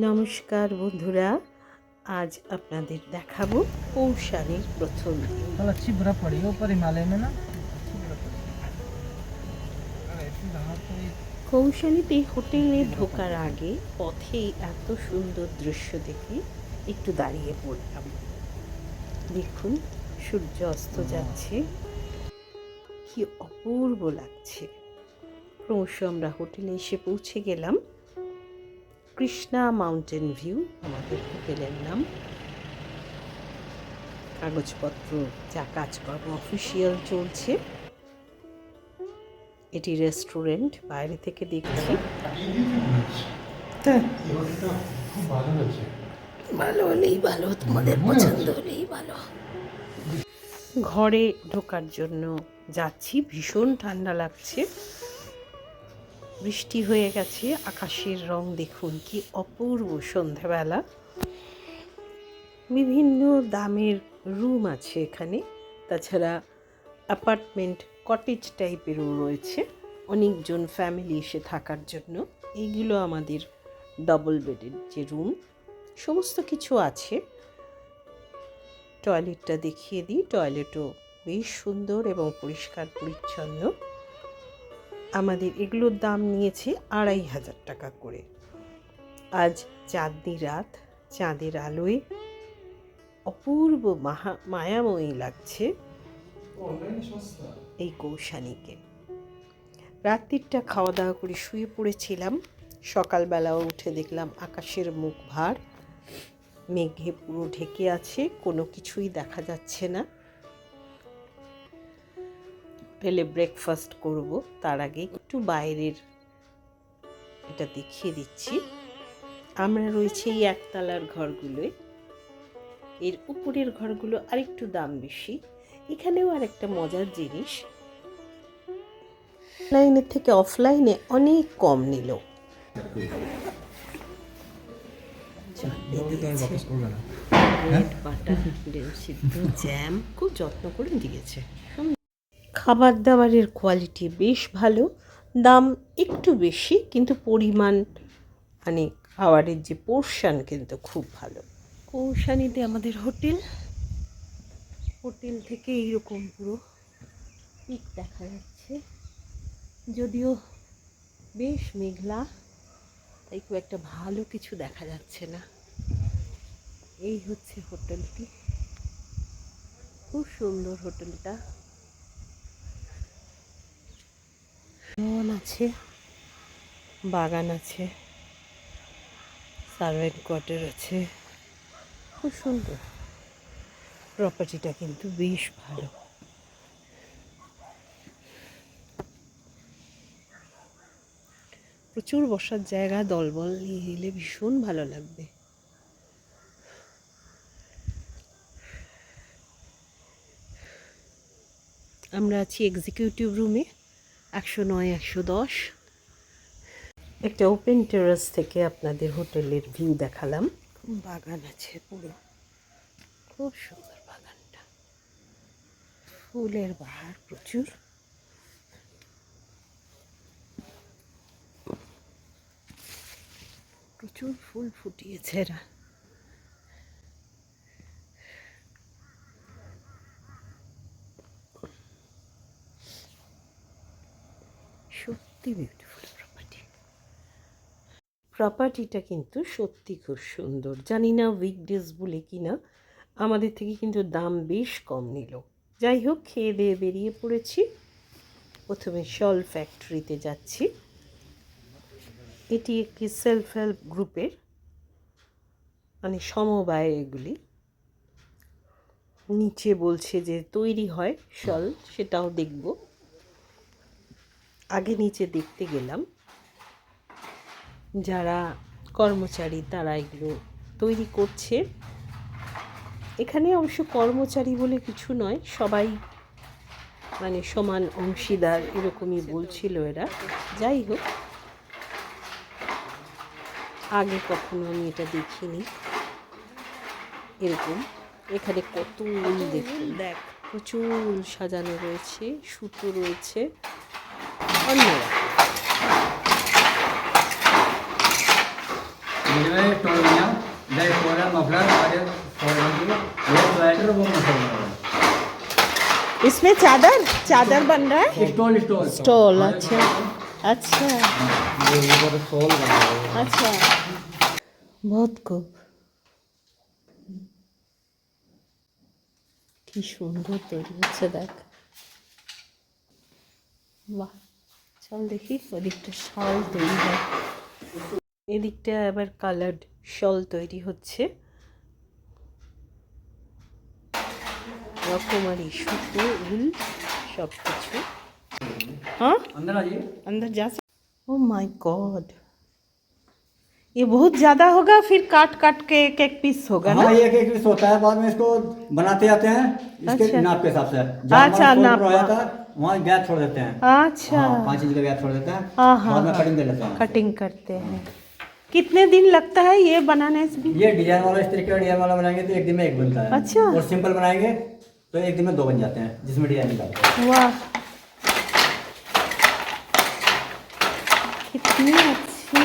নমস্কার বন্ধুরা, আজ আপনাদের দেখাবো কৌশানীর প্রথম দিন। কৌশানীতে হোটেলে ঢোকার আগে পথেই এত সুন্দর দৃশ্য দেখে একটু দাঁড়িয়ে পড়লাম। দেখুন, সূর্য অস্ত যাচ্ছে, কি অপূর্ব লাগছে। ক্রমশ আমরা হোটেলে এসে পৌঁছে গেলাম। কৃষ্ণা মাউন্টেন ভিউ আমাদের হোটেলের নাম। কাগজপত্র যা কাজকর্ম অফিসিয়াল চলছে। এটি রেস্টুরেন্ট, বাইরে থেকে দেখছি। ভালো হলেই ভালো, তোমাদের পছন্দ হলেই ভালো। ঘরে ঢোকার জন্য যাচ্ছি, ভীষণ ঠান্ডা লাগছে। বৃষ্টি হয়ে গেছে, আকাশের রং দেখুন কি অপূর্ব সন্ধ্যাবেলা। বিভিন্ন দামের রুম আছে এখানে, তাছাড়া অ্যাপার্টমেন্ট কটেজ টাইপেরও রয়েছে অনেকজন ফ্যামিলি এসে থাকার জন্য। এইগুলো আমাদের ডবল বেডের যে রুম, সমস্ত কিছু আছে। টয়লেটটা দেখিয়ে দিই, টয়লেটও বেশ সুন্দর এবং পরিষ্কার পরিচ্ছন্ন। আমাদের এগুলোর দাম নিয়েছে 2500 টাকা করে। আজ চাঁদনি রাত, চাঁদের আলোয় অপূর্ব মায়াময়ী লাগছে এই কৌশানীকে। রাত্রিটা খাওয়া দাওয়া করে শুয়ে পড়েছিলাম। সকালবেলাও উঠে দেখলাম আকাশের মুখ ভার, মেঘে পুরো ঢেকে আছে, কোনো কিছুই দেখা যাচ্ছে না। পেলে ব্রেকফাস্ট করব, তার আগে একটু বাইরের এটা দেখিয়ে দিচ্ছি। আমরা রয়েছে এই একতলার ঘরগুলোয়, এর উপরের ঘরগুলো আরেকটু দাম বেশি। এখানেও আরেকটা মজার জিনিস, অনলাইনের থেকে অফলাইনে অনেক কম নিল। জ্যাম খুব যত্ন করে দিয়েছে। খাবার দাবারের কোয়ালিটি বেশ ভালো, দাম একটু বেশি, কিন্তু পরিমাণ মানে খাবারের যে পোর্শন কিন্তু খুব ভালো। কৌশানীতে আমাদের হোটেল থেকে এইরকম পুরো পিক দেখা যাচ্ছে। যদিও বেশ মেঘলা, তাই খুব একটা ভালো কিছু দেখা যাচ্ছে না। এই হচ্ছে হোটেলটি, খুব সুন্দর হোটেলটা। আছে, বাগান আছে, সার্ভেন্ট কোয়ার্টার আছে, খুব সুন্দর। প্রপার্টিটা কিন্তু বেশ ভালো। প্রচুর বসার জায়গা, দলবল নিয়ে এলে ভীষণ ভালো লাগবে। আমরা আছি এক্সিকিউটিভ রুমে, 109, 110। একটা ওপেন টেরাস থেকে আপনাদের হোটেলের ভিউ দেখালাম। বাগান আছে পুরো, খুব সুন্দর বাগানটা, ফুলের বাহার প্রচুর। প্রচুর ফুল ফুটিয়েছে এরা। সত্যি বিউটিফুল প্রপার্টিটা কিন্তু সত্যি খুব সুন্দর। জানি না উইকডেজ বলে কিনা, আমাদের থেকে কিন্তু দাম বেশ কম নিল। যাই হোক, খেয়ে দিয়ে বেরিয়ে পড়েছি। প্রথমে শল ফ্যাক্টরিতে যাচ্ছি। এটি একটি সেলফ হেল্প গ্রুপের, মানে সমবায় এগুলি। নিচে বলছে যে তৈরি হয় শল, সেটাও দেখব। আগে নিচে দেখতে গেলাম, যারা কর্মচারী তারা এগুলো তৈরি করছে। এখানে অবশ্য কর্মচারী বলে কিছু নয়, সবাই মানে সমান অংশীদার, এরকমই বলছিল এরা। যাই হোক, আগে কখনো আমি এটা দেখিনি এরকম। এখানে কত উল দেখুন, দেখ, প্রচুর সাজানো রয়েছে, সুতো রয়েছে, অন্যরকম। इसमें स्टोन बना, इधर स्टोन है, मफलर और ये स्वेटर वो मफलर। इसमें चादर बन रहा है। स्टोल स्टोल स्टॉल, अच्छा अच्छा ये तो स्टोल बना है। अच्छा, बहुत खूब, কি সুন্দর তৈরি হচ্ছে দেখ। বাহ, চল দেখি ওদিকটা শাল তৈরি হয়, এদিকটা আবার কালার্ড শল তৈরি হচ্ছে। রকমারি সুতো, উল সব কিছু। हाँ अंदर आ जाइए। अंदर जा सकते। ओह माय गॉड, ये बहुत ज़्यादा होगा, फिर काट काट के एक एक पीस होगा ना। हाँ, एक एक पीस होता है, बाद में इसको बनाते जाते हैं इसके अच्छा। नाप के हिसाब से। जहाँ अच्छा, हमारा नाप। शोल्डर हो जाता है वहाँ गैप छोड़ देते हैं। अच्छा, हाँ, 5 इंच का गैप छोड़ देते हैं। हाँ हाँ बाद में हाँ, कटिंग कर लेते हैं। कटिंग करते हैं। कितने दिन लगता है ये बनाने में? ये डिजाइन वाला, इस तरीके का डिजाइन वाला बनाएंगे तो एक दिन में एक बनता है। अच्छा। और सिंपल बनाएंगे तो एक दिन में 2 बन जाते हैं, जिसमें डिजाइन निकालते हैं। वाह, कितनी अच्छी,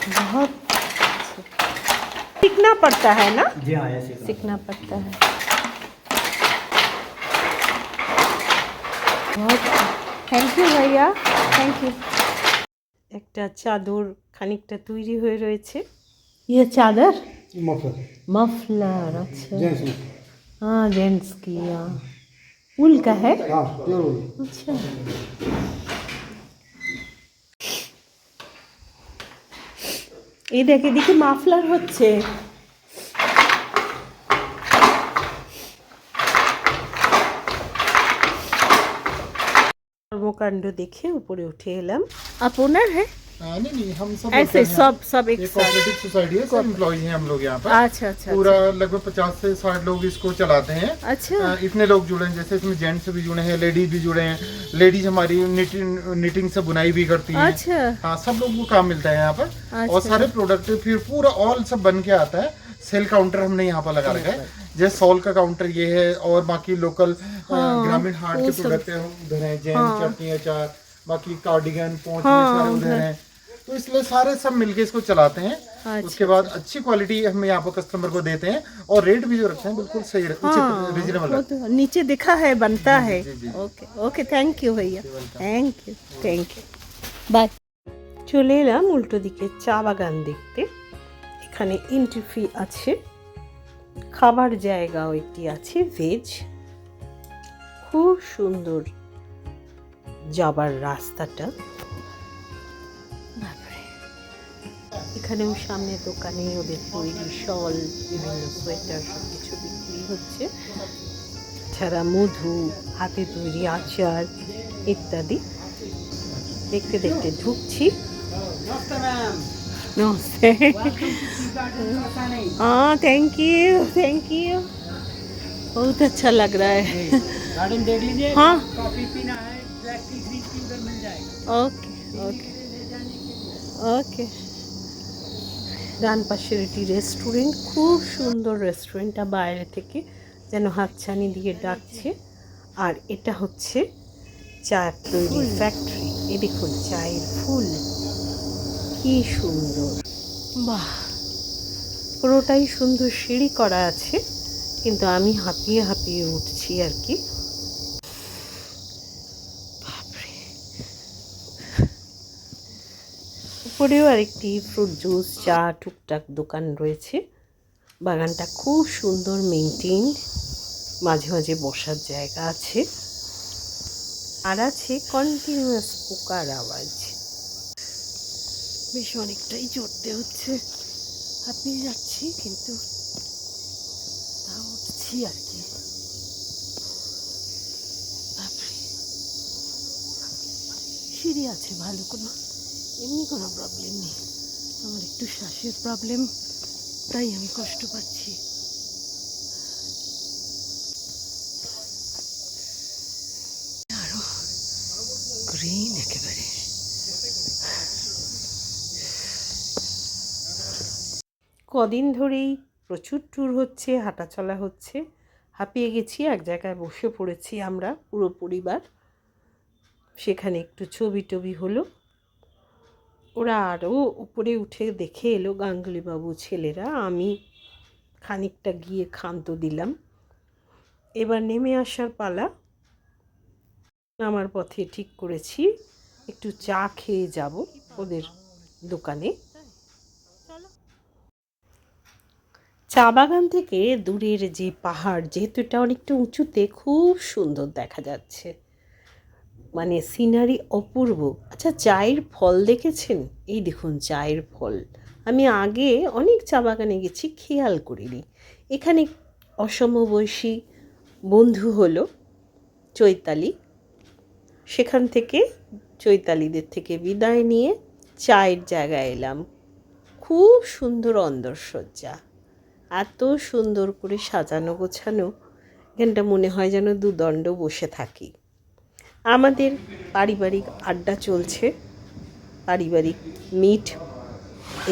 बहुत अच्छी। सीखना पड़ता है ना? जी हाँ, ऐसे सीखना पड़ता है। बहुत, থ্যাংক ইউ ভাইয়া, থ্যাংক ইউ। একটা চাদর খানিকটা তৈরি হয়ে রয়েছে। ये चादर मफलर मफलर, अच्छा जेंट्स में। हाँ, जेंट्स की, हाँ, उल का है। हाँ, प्योर वुल। अच्छा, এই দেখ এদিকে মাফলার হচ্ছে। কর্মকাণ্ড দেখে উপরে উঠে এলাম। আপনার है नहीं, हम सब ऐसे workers हैं। सब एक ये साथ। कोऑपरेटिव सोसाइटी है, सब एम्प्लॉय हैं हम लोग यहाँ पर। अच्छा अच्छा पूरा लगभग 50 से 60 लोग इसको चलाते हैं। अच्छा इतने लोग जुड़े हैं, जैसे इसमें जेंट्स भी जुड़े हैं, लेडीज भी जुड़े हैं। लेडीज हमारी निटिंग से बुनाई भी करती हैं। अच्छा हाँ, सब लोग को काम मिलता है यहाँ पर। और अच्छा। सारे प्रोडक्ट फिर पूरा ऑल सब बन के आता है। सेल काउंटर हमने यहाँ पर लगा रखा है, जैसे सॉल का काउंटर ये है, और बाकी लोकल ग्रामीण हाट वो के सब। प्रोडक्ट उधर है, जैम हाँ। चटनी अचार, बाकी कार्डिगन पहुंच हाँ, सारे उधर उधर। हैं। तो इसलिए सारे सब मिलके इसको चलाते हैं। अच्छा, उसके बाद अच्छी क्वालिटी हम यहाँ पर कस्टमर को देते हैं, और रेट भी जो रखते हैं बिल्कुल सही, उचित, रीजनेबल वो रखते हैं। तो नीचे दिखा है बनता है। जी, जी। ओके ओके, থ্যাংক ইউ ভাইয়া, thank you thank you, bye. চলে এলাম উল্টো দিকে চা বাগান দেখতে। এখানে এন্ট্রি ফি আছে, খাবার জায়গাও একটি আছে, ভেজ। খুব সুন্দর যাবার রাস্তাটা। বাপরে, এখানেও সামনে দোকানে ওদের তৈরি শল, বিভিন্ন সোয়েটার সব কিছু বিক্রি হচ্ছে, ছাড়া মধু, হাতে তৈরি আচার ইত্যাদি। দেখতে দেখতে ঢুকছি। नमस्ते। हाँ, थैंक यू, बहुत अच्छा लग रहा है। गार्डन देख लीजिए। हाँ, कॉफी पीना है, ब्लैक टी, ग्रीन टी उधर मिल जाएगा। Okay okay okay. ডান পাশের এটি রেস্টুরেন্ট, খুব সুন্দর রেস্টুরেন্টটা, বাইরে থেকে যেন হাতছানি দিয়ে ডাকছে। আর এটা হচ্ছে চা তৈরি ফ্যাক্টরি। এ দেখুন চায়ের ফুল, কি সুন্দর, বাহ। পুরোটাই সুন্দর সিঁড়ি করা আছে, কিন্তু আমি হাঁপিয়ে হাঁপিয়ে উঠছি আর কি। বাপরে, উপরেও আরেকটি ফ্রুট জুস, চা, টুকটাক দোকান রয়েছে। বাগানটা খুব সুন্দর মেইনটেইন, মাঝে মাঝে বসার জায়গা আছে, আর আছে কন্টিনিউয়াস পোকার আওয়াজ। বেশ অনেকটাই চড়তে হচ্ছে, হাঁপিয়ে যাচ্ছি, কিন্তু তাও উঠছি আর কি। বাপরে, সিঁড়ি আছে, ভালো কোনো এমনি কোনো প্রবলেম নেই। আমার একটু শ্বাসের প্রবলেম, তাই আমি কষ্ট পাচ্ছি। আরো গ্রিন একেবারে। কদিন ধরেই প্রচুর ট্যুর হচ্ছে, হাঁটাচলা হচ্ছে, হাঁপিয়ে গেছি। এক জায়গায় বসে পড়েছি আমরা পুরো পরিবার, সেখানে একটু ছবি টবি হলো, ওরা আরও উপরে উঠে দেখে এলো গাঙ্গুলিবাবু ছেলেরা। আমি খানিকটা গিয়ে ক্ষান্ত দিলাম। এবার নেমে আসার পালা। নামার পথে ঠিক করেছি একটু চা খেয়ে যাব ওদের দোকানে। চা বাগান থেকে দূরের যে পাহাড়, যেহেতু এটা অনেকটা উঁচুতে, খুব সুন্দর দেখা যাচ্ছে, মানে সিনারি অপূর্ব। আচ্ছা, চায়ের ফল দেখেছেন? এই দেখুন চায়ের ফল। আমি আগে অনেক চা বাগানে গেছি, খেয়াল করিনি। এখানে অসমবয়সী বন্ধু হলো চৈতালি। সেখান থেকে চৈতালিদের থেকে বিদায় নিয়ে চায়ের জায়গায় এলাম। খুব সুন্দর অন্দরসজ্জা, এত সুন্দর করে সাজানো গোছানো, এখানটা মনে হয় যেন দুদণ্ড বসে থাকি। আমাদের পারিবারিক আড্ডা চলছে, পারিবারিক মিট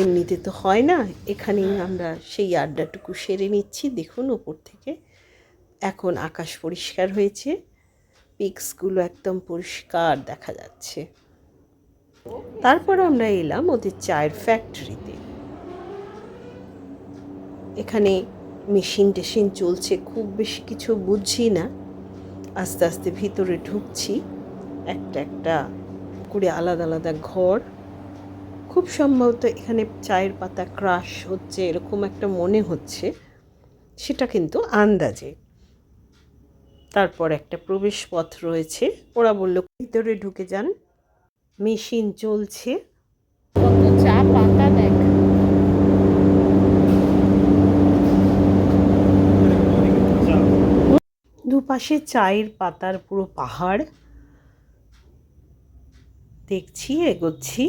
এমনিতে তো হয় না, এখানেই আমরা সেই আড্ডাটুকু সেরে নিচ্ছি। দেখুন ওপর থেকে এখন আকাশ পরিষ্কার হয়েছে, পিকসগুলো একদম পরিষ্কার দেখা যাচ্ছে। তারপর আমরা এলাম ওদের চায়ের ফ্যাক্টরিতে। এখানে মেশিন টেশিন চলছে, খুব বেশি কিছু বুঝছি না। আস্তে আস্তে ভিতরে ঢুকছি, একটা একটা করে আলাদা আলাদা ঘর। খুব সম্ভবত এখানে চায়ের পাতা ক্রাশ হচ্ছে, এরকম একটা মনে হচ্ছে, সেটা কিন্তু আন্দাজে। তারপর একটা প্রবেশ পথ রয়েছে, ওরা বলল ভিতরে ঢুকে যান। মেশিন চলছে, কত চা পাতা দেখ। দুপাশে চায়ের পাতার পুরো পাহাড় দেখছি, এগোচ্ছি,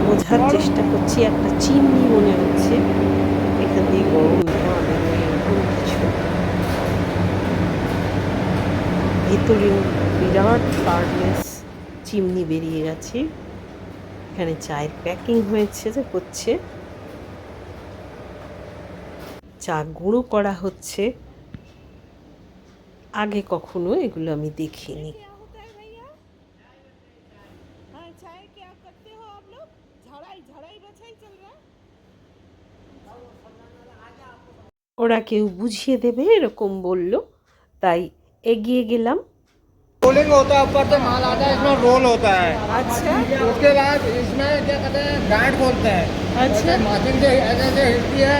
বোঝার চেষ্টা করছি। একটা চিমনি মনে হচ্ছে, এখান দিয়ে গরম ধোঁয়া বেরোয়, এরকম কিছু। ভেতরেও বিরাট ফার্নেস, চিমনি বেরিয়ে গেছে। এখানে চায়ের প্যাকিং হচ্ছে, চা গুঁড়ো করা হচ্ছে। আগে কখনো এগুলো আমি দেখিনি। ওরা কেউ বুঝিয়ে দেবে এরকম বলল, তাই एगिए गेलाम। रोलिंग होता है, ऊपर से माल आता है, इसमें रोल होता है। अच्छा, उसके बाद इसमें क्या कहते हैं, गांठ खोलते हैं। अच्छा। मशीन से ऐसे ऐसे हिलती है,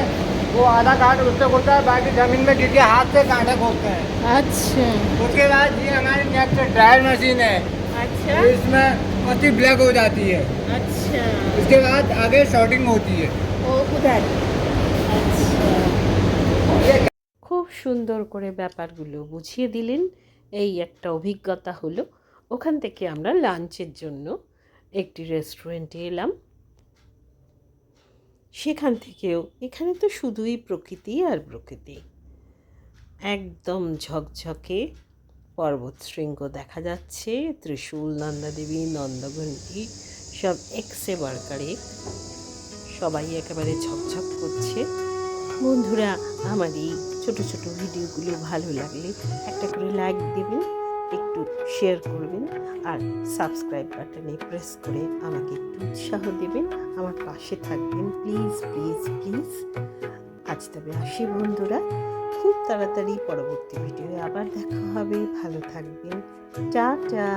वो आधा गांठ उससे खोलता है, बाकी जमीन में गिर के हाथ से गांठे खोलते हैं। अच्छा, उसके बाद ये हमारी नेक्स्ट ड्रायर मशीन है। अच्छा, इसमें पत्ती ब्लैक हो जाती है। अच्छा। उसके बाद आगे शॉर्टिंग होती है। ও উদার। আচ্ছা, খুব সুন্দর করে ব্যাপারগুলো বুঝিয়ে দিলেন। এই একটা অভিজ্ঞতা হলো। ওখান থেকে আমরা লাঞ্চের জন্য একটি রেস্টুরেন্টে এলাম। সেখান থেকেও এখানে তো শুধুই প্রকৃতি আর প্রকৃতি, একদম ঝকঝকে পর্বত শৃঙ্গ দেখা যাচ্ছে, ত্রিশূল, নন্দাদেবী, নন্দঘণ্টি সব এক্সে বারকারে, সবাই একেবারে ঝকঝক করছে। বন্ধুরা, আমার এই ছোটো ছোটো ভিডিওগুলো ভালো লাগলে একটা করে লাইক দেবেন, একটু শেয়ার করবেন, আর সাবস্ক্রাইব বাটনে প্রেস করে আমাকে একটু উৎসাহ দেবেন, আমার পাশে থাকবেন, প্লিজ প্লিজ প্লিজ। আজ তবে আসি বন্ধুরা, খুব তাড়াতাড়ি পরবর্তী ভিডিওয়ে আবার দেখা হবে। ভালো থাকবেন, টাটা।